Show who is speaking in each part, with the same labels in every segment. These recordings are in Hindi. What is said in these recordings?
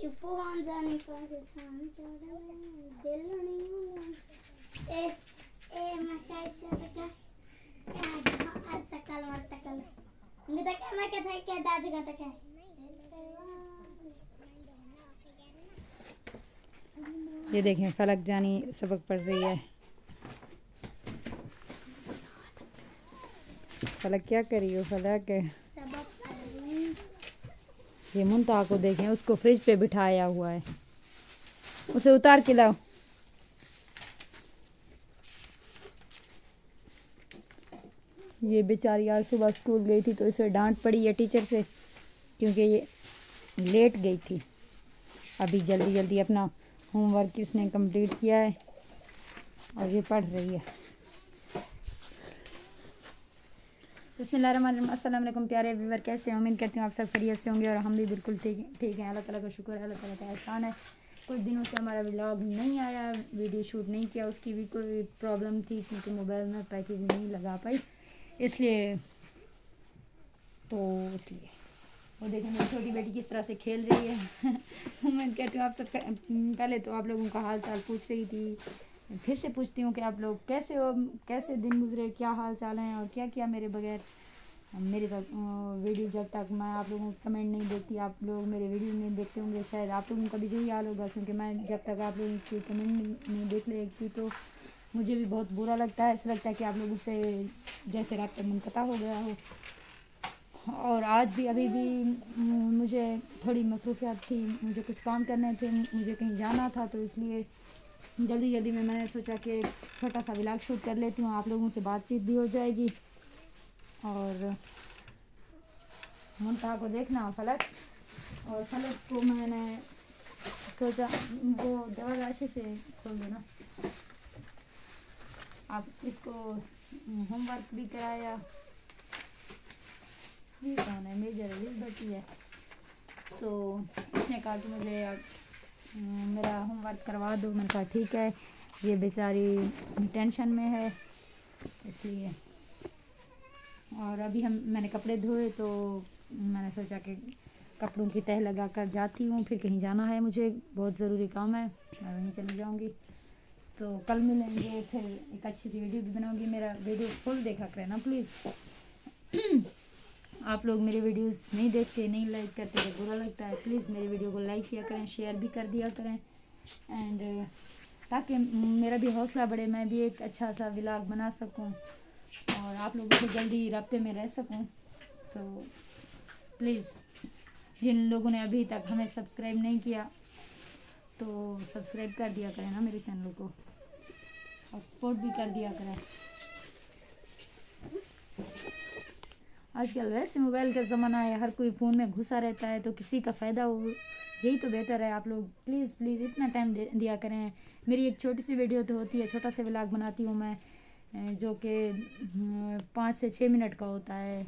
Speaker 1: चुप मान जाने पाकिस्तान चढ़े दिल नहीं ए ए मैं कैसे तक तकल मैं कहता क्या दादी का तक है
Speaker 2: ये देखें फलक जानी सबक पढ़ रही है। फलक क्या करी हो फलक? ये मुंता को देखें, उसको फ्रिज पे बिठाया हुआ है, उसे उतार के लाओ। ये बेचारी आज सुबह स्कूल गई थी तो इसे डांट पड़ी है टीचर से, क्योंकि ये लेट गई थी। अभी जल्दी जल्दी अपना होमवर्क इसने कंप्लीट किया है और ये पढ़ रही है। बिस्मिल्लाहिर्रहमानिर्रहीम। अस्सलाम वालेकुम प्यारे व्यूअर, कैसे हैं? उम्मीद करती हूँ आप सब खैरियत से होंगे और हम भी बिल्कुल ठीक हैं। अल्लाह ताला का शुक्र है, अल्लाह ताला का एहसान है। कुछ दिनों से हमारा व्लॉग नहीं आया, वीडियो शूट नहीं किया, उसकी भी कोई प्रॉब्लम थी क्योंकि मोबाइल में पैकेज नहीं लगा पाई, इसलिए वो देखें मेरी छोटी बेटी किस तरह से खेल रही है। उम्मीद करती हूँ आप सब पहले तो आप लोगों का हाल चाल पूछ रही थी, फिर से पूछती हूँ कि आप लोग कैसे हो, कैसे दिन गुजरे, क्या हाल चाल हैं और क्या किया मेरे बगैर। मेरी वीडियो जब तक मैं आप लोगों को कमेंट नहीं देखती, आप लोग मेरे वीडियो नहीं देखते होंगे, शायद आप लोगों का भी यही हाल होगा, क्योंकि मैं जब तक आप लोगों की कमेंट नहीं देख लेती तो मुझे भी बहुत बुरा लगता है। ऐसा लगता है कि आप लोगों से जैसे रात मुनक़ता हो गया हो। और आज भी अभी भी मुझे थोड़ी मसरूफियात थी, मुझे कुछ काम करने थे, मुझे कहीं जाना था, तो इसलिए जल्दी जल्दी में मैंने सोचा कि छोटा सा व्लॉग शूट कर लेती हूँ, आप लोगों से बातचीत भी हो जाएगी। और मुंतहा को देखना फलक, और फलक को मैंने सोचा वो दरवाज़ा अच्छे से खोल दो ना। आप इसको होमवर्क भी कराया, ये कौन है? मेजर बची है, तो उसने कहा कि मुझे मेरा होमवर्क करवा दो। मैंने कहा ठीक है, ये बेचारी टेंशन में है इसलिए। और अभी मैंने कपड़े धोए तो मैंने सोचा कि कपड़ों की तह लगा कर जाती हूँ, फिर कहीं जाना है मुझे, बहुत ज़रूरी काम है, मैं वहीं चली जाऊँगी। तो कल मिलेंगे, फिर एक अच्छी सी वीडियो भी बनाऊँगी। मेरा वीडियो फुल देखा करें ना प्लीज़। आप लोग मेरे वीडियोस नहीं देखते, नहीं लाइक करते तो बुरा लगता है। प्लीज़ मेरे वीडियो को लाइक किया करें, शेयर भी कर दिया करें, एंड ताकि मेरा भी हौसला बढ़े, मैं भी एक अच्छा सा व्लॉग बना सकूं और आप लोगों से जल्दी राब्ते में रह सकूं। तो प्लीज़ जिन लोगों ने अभी तक हमें सब्सक्राइब नहीं किया तो सब्सक्राइब कर दिया करें ना मेरे चैनल को, और सपोर्ट भी कर दिया करें। आजकल वैसे मोबाइल का ज़माना है, हर कोई फ़ोन में घुसा रहता है, तो किसी का फ़ायदा हो यही तो बेहतर है। आप लोग प्लीज़ इतना टाइम दिया करें। मेरी एक छोटी सी वीडियो तो होती है, छोटा सा व्लॉग बनाती हूँ मैं, जो कि 5 से 6 मिनट का होता है,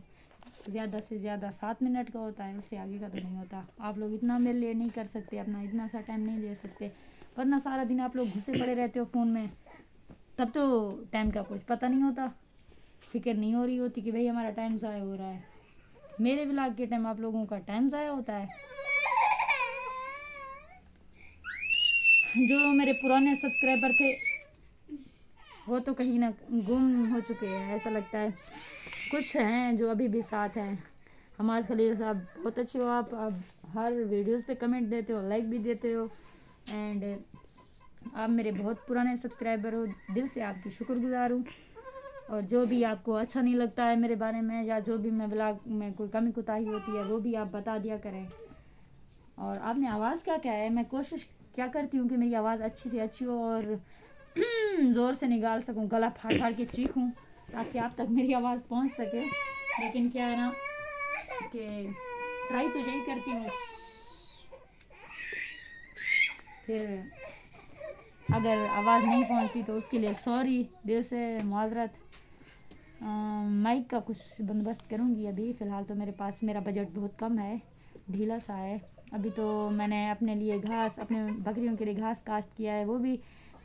Speaker 2: ज़्यादा से ज़्यादा 7 मिनट का होता है, उससे आगे का तो नहीं होता। आप लोग इतना मेरे लिए नहीं कर सकते, अपना इतना सा टाइम नहीं दे सकते, वरना सारा दिन आप लोग घुसे पड़े रहते हो फ़ोन में, तब तो टाइम का कुछ पता नहीं होता, फिक्र नहीं हो रही होती कि भाई हमारा टाइम ज़ाया हो रहा है। मेरे व्लॉग के टाइम आप लोगों का टाइम ज़ाया होता है। जो मेरे पुराने सब्सक्राइबर थे वो तो कहीं ना गुम हो चुके हैं, ऐसा लगता है। कुछ हैं जो अभी भी साथ हैं। हमाद खलील साहब बहुत अच्छे हो आप हर वीडियोस पे कमेंट देते हो, लाइक भी देते हो, एंड आप मेरे बहुत पुराने सब्सक्राइबर हो, दिल से आपकी शुक्रगुजार हूँ। और जो भी आपको अच्छा नहीं लगता है मेरे बारे में, या जो भी मैं व्लॉग में कोई कमी कुताही होती है, वो भी आप बता दिया करें। और आपने आवाज़ क्या है, मैं कोशिश क्या करती हूँ कि मेरी आवाज़ अच्छी से अच्छी हो और ज़ोर से निकाल सकूँ, गला फाड़ फाड़ के चीखूँ, ताकि आप तक मेरी आवाज़ पहुँच सके। लेकिन क्या है ना कि ट्राई तो यही करती हूँ, फिर अगर आवाज़ नहीं पहुँचती तो उसके लिए सॉरी, दिल से माजरत। माइक का कुछ बंदोबस्त करूँगी। अभी फ़िलहाल तो मेरे पास मेरा बजट बहुत कम है, ढीला सा है। अभी तो मैंने अपने लिए घास, अपने बकरियों के लिए घास काश्त किया है, वो भी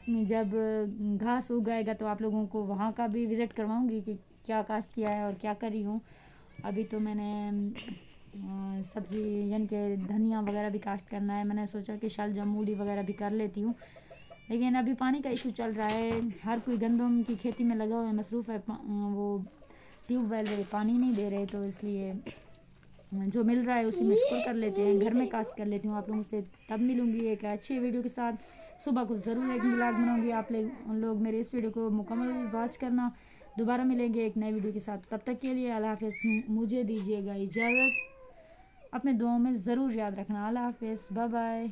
Speaker 2: जब घास उग जाएगा तो आप लोगों को वहाँ का भी विज़िट करवाऊँगी कि क्या काश्त किया है और क्या कर रही हूँ। अभी तो मैंने सब्ज़ी यानी कि धनिया वगैरह भी काश्त करना है। मैंने सोचा कि शलजम मूली वगैरह भी कर लेती हूँ, लेकिन अभी पानी का इशू चल रहा है। हर कोई गंदम की खेती में लगा हुआ है, मसरूफ़ है। वो ट्यूबवेल वाले पानी नहीं दे रहे, तो इसलिए जो मिल रहा है उसी में शुक्र कर लेते हैं, घर में काश्त कर लेती हूँ। आप लोगों से तब मिलूँगी एक अच्छी वीडियो के साथ। सुबह को ज़रूर एक व्लॉग बनाऊँगी। आप लोग मेरे इस वीडियो को मुकम्मल वॉच करना। दोबारा मिलेंगे एक नई वीडियो के साथ। तब तक के लिए अल्लाह हाफ़िज़। मुझे दीजिएगा इजाज़त। अपने दुआओं में ज़रूर याद रखना। अल्लाह हाफ़िज़, बाय बाय।